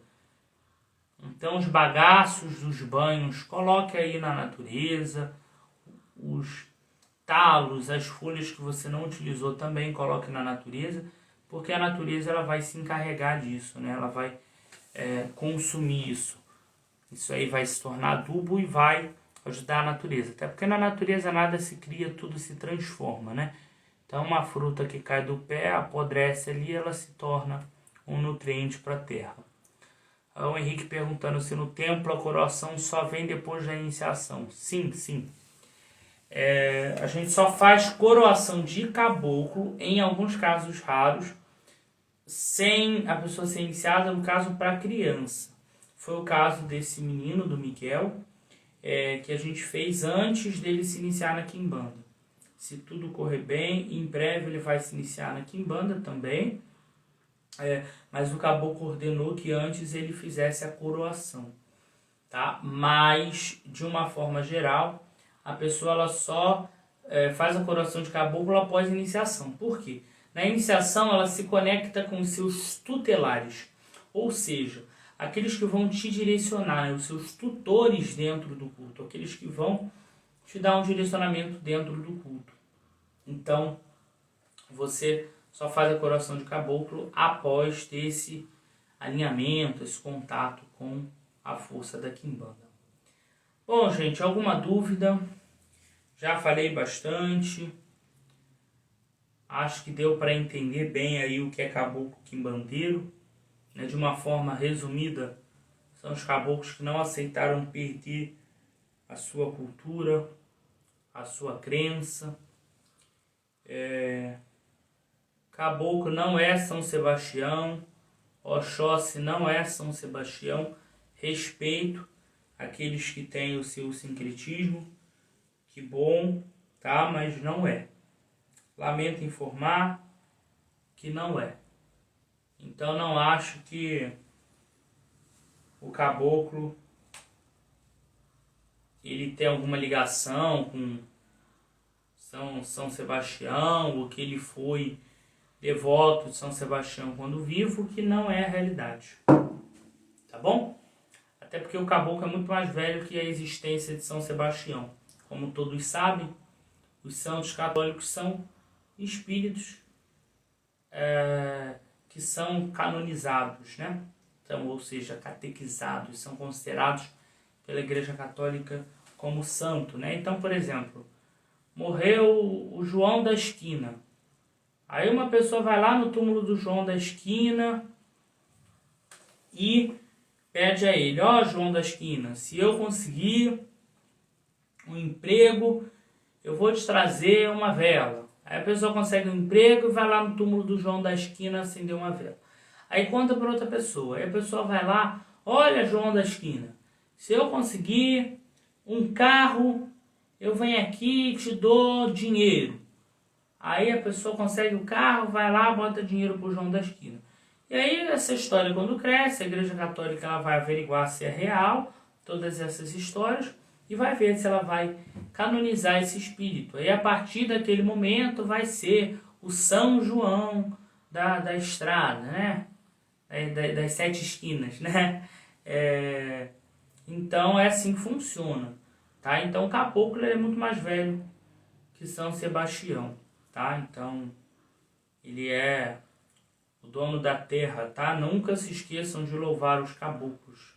Então os bagaços dos banhos, coloque aí na natureza, os talos, as folhas que você não utilizou também coloque na natureza, porque a natureza ela vai se encarregar disso, né? Ela vai consumir isso. Isso aí vai se tornar adubo e vai ajudar a natureza. Até porque na natureza nada se cria, tudo se transforma, né? Então uma fruta que cai do pé, apodrece ali, ela se torna um nutriente para a terra. O Henrique perguntando se no templo a coroação só vem depois da iniciação. Sim. A gente só faz coroação de caboclo, em alguns casos raros, sem a pessoa ser iniciada, no caso para criança. Foi o caso desse menino, do Miguel, que a gente fez antes dele se iniciar na quimbanda. Se tudo correr bem, em breve ele vai se iniciar na quimbanda também, mas o caboclo ordenou que antes ele fizesse a coroação, tá? Mas, de uma forma geral, a pessoa ela só faz a coroação de caboclo após a iniciação. Por quê? Na iniciação ela se conecta com os seus tutelares, ou seja, aqueles que vão te direcionar, né? Os seus tutores dentro do culto, aqueles que vão te dar um direcionamento dentro do culto. Então, você só faz a coroação de caboclo após ter esse alinhamento, esse contato com a força da quimbanda. Bom, gente, alguma dúvida? Já falei bastante. Acho que deu para entender bem aí o que é caboclo quimbandeiro. Né? De uma forma resumida, são os caboclos que não aceitaram perder a sua cultura, a sua crença. Caboclo não é São Sebastião, Oxóssi não é São Sebastião. Respeito aqueles que têm o seu sincretismo, que bom, tá? Mas não é. Lamento informar que não é. Então não acho que o caboclo ele tem alguma ligação com São Sebastião, ou que ele foi devoto de São Sebastião quando vivo, que não é a realidade. Tá bom? Até porque o caboclo é muito mais velho que a existência de São Sebastião. Como todos sabem, os santos católicos são espíritos que são canonizados, né? Então, ou seja, catequizados, são considerados pela Igreja Católica como santo, né? Então, por exemplo, morreu o João da esquina. Aí uma pessoa vai lá no túmulo do João da esquina e pede a ele: ó, João da esquina, se eu conseguir um emprego, eu vou te trazer uma vela. Aí a pessoa consegue um emprego e vai lá no túmulo do João da esquina acender uma vela. Aí conta para outra pessoa. Aí a pessoa vai lá, olha, João da esquina, se eu conseguir um carro, eu venho aqui e te dou dinheiro. Aí a pessoa consegue o carro, vai lá, bota dinheiro pro João da esquina. E aí essa história, quando cresce, a Igreja Católica ela vai averiguar se é real, todas essas histórias, e vai ver se ela vai canonizar esse espírito. Aí a partir daquele momento vai ser o São João da estrada, né? Das 7 esquinas, né? Então é assim que funciona, tá? Então o caboclo ele é muito mais velho que São Sebastião, tá? Então ele é o dono da terra, tá? Nunca se esqueçam de louvar os caboclos,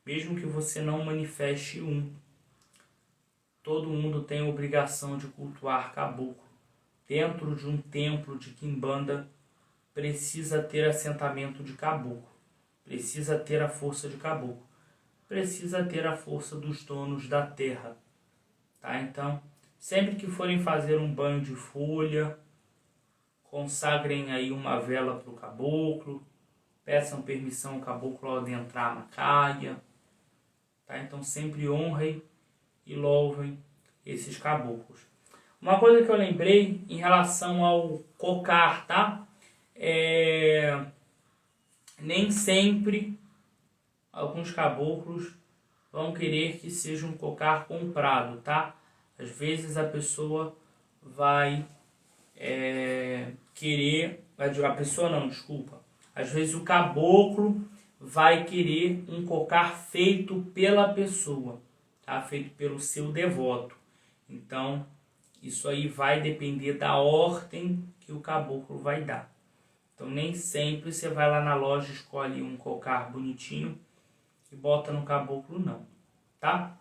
mesmo que você não manifeste um. Todo mundo tem a obrigação de cultuar caboclo. Dentro de um templo de quimbanda precisa ter assentamento de caboclo, precisa ter a força de caboclo, precisa ter a força dos donos da terra, tá? Então, sempre que forem fazer um banho de folha, consagrem aí uma vela para o caboclo, peçam permissão ao caboclo ao adentrar a macaia, tá? Então sempre honrem e louvem esses caboclos. Uma coisa que eu lembrei em relação ao cocar, tá? Nem sempre alguns caboclos vão querer que seja um cocar comprado, tá? Às vezes a pessoa vai querer... A pessoa não, desculpa. Às vezes o caboclo vai querer um cocar feito pela pessoa, tá? Feito pelo seu devoto. Então, isso aí vai depender da ordem que o caboclo vai dar. Então, nem sempre você vai lá na loja, escolhe um cocar bonitinho e bota no caboclo, não, tá?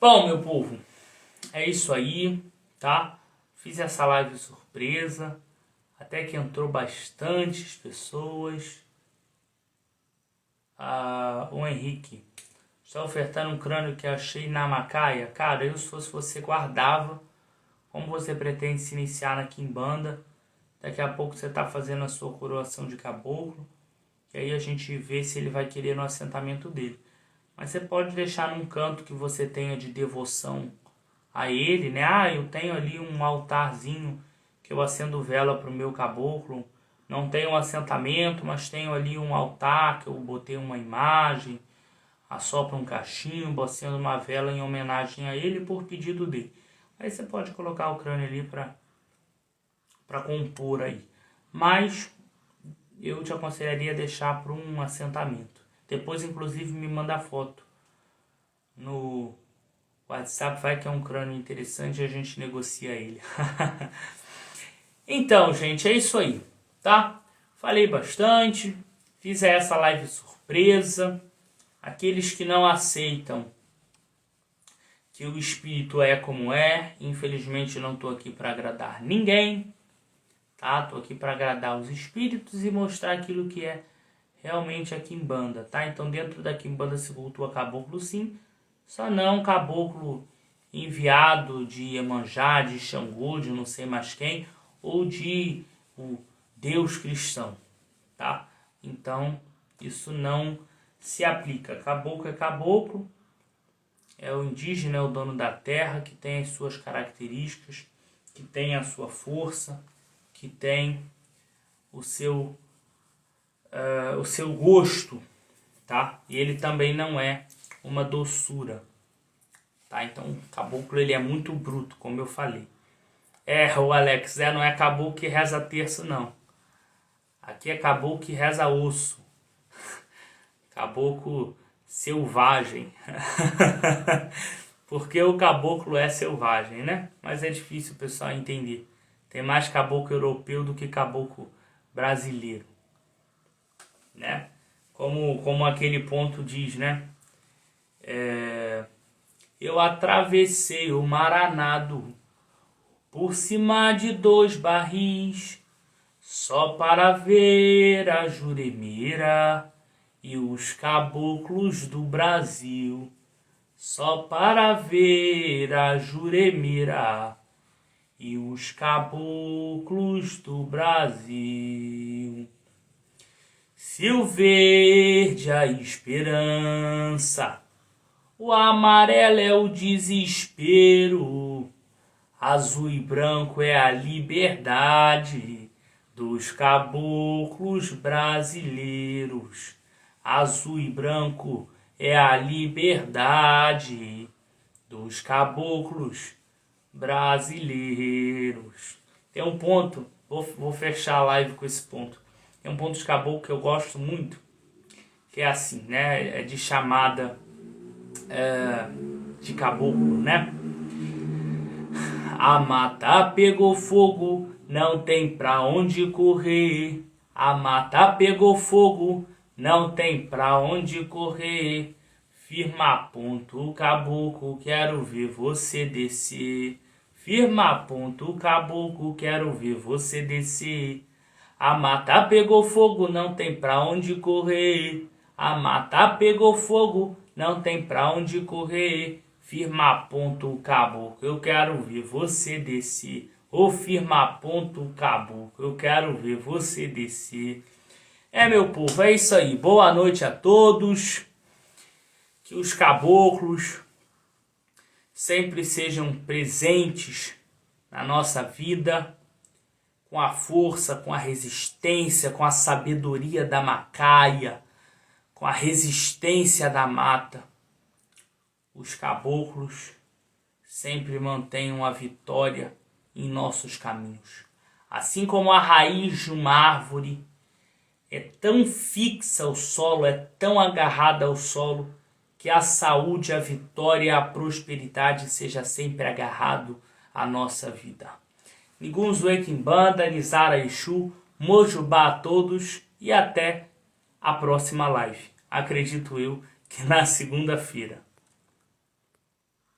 Bom, meu povo, é isso aí, tá? Fiz essa live surpresa, até que entrou bastantes pessoas. O Henrique, estou ofertando um crânio que achei na macaia. Cara, eu se fosse você guardava. Como você pretende se iniciar na quimbanda, daqui a pouco você está fazendo a sua coroação de caboclo, e aí a gente vê se ele vai querer no assentamento dele. Mas você pode deixar num canto que você tenha de devoção a ele, né? Eu tenho ali um altarzinho que eu acendo vela para o meu caboclo. Não tenho um assentamento, mas tenho ali um altar que eu botei uma imagem, assopro um cachimbo, acendo uma vela em homenagem a ele por pedido dele. Aí você pode colocar o crânio ali para compor aí. Mas eu te aconselharia deixar para um assentamento. Depois, inclusive, me manda foto no WhatsApp, vai que é um crânio interessante e a gente negocia ele. Então, gente, é isso aí, tá? Falei bastante, fiz essa live surpresa. Aqueles que não aceitam que o espírito é como é, infelizmente não estou aqui para agradar ninguém, tá? Estou aqui para agradar os espíritos e mostrar aquilo que é realmente a quimbanda, tá? Então dentro da quimbanda se cultua caboclo sim, só não caboclo enviado de Iemanjá, de Xangô, de não sei mais quem, ou de o Deus cristão, tá? Então isso não se aplica. Caboclo é caboclo, é o indígena, é o dono da terra, que tem as suas características, que tem a sua força, que tem o seu gosto, tá? E ele também não é uma doçura, tá? Então o caboclo ele é muito bruto, como eu falei. O Alex, não é caboclo que reza terço, não. Aqui é caboclo que reza osso. Caboclo selvagem. Porque o caboclo é selvagem, né? Mas é difícil o pessoal entender. Tem mais caboclo europeu do que caboclo brasileiro, né? Como aquele ponto diz, né? Eu atravessei o Maranado por cima de 2 barris, só para ver a Juremira e os caboclos do Brasil, só para ver a Juremira e os caboclos do Brasil. Se o verde é a esperança, o amarelo é o desespero, azul e branco é a liberdade dos caboclos brasileiros. Azul e branco é a liberdade dos caboclos brasileiros. Tem um ponto, vou fechar a live com esse ponto. Tem um ponto de caboclo que eu gosto muito, que é assim, né? É de chamada de caboclo, né? A mata pegou fogo, não tem pra onde correr. A mata pegou fogo, não tem pra onde correr. Firma ponto, caboclo, quero ver você descer. Firma ponto, caboclo, quero ver você descer. A mata pegou fogo, não tem pra onde correr. A mata pegou fogo, não tem pra onde correr. Firma ponto, caboclo, eu quero ver você descer. Ô firma ponto, caboclo, eu quero ver você descer. Meu povo, é isso aí. Boa noite a todos. Que os caboclos sempre sejam presentes na nossa vida, com a força, com a resistência, com a sabedoria da macaia, com a resistência da mata. Os caboclos sempre mantenham a vitória em nossos caminhos. Assim como a raiz de uma árvore é tão fixa ao solo, é tão agarrada ao solo, que a saúde, a vitória e a prosperidade seja sempre agarrado à nossa vida. Nigunzo Kimbanda, Nizara Exu, Mojubá a todos e até a próxima live. Acredito eu que na segunda-feira.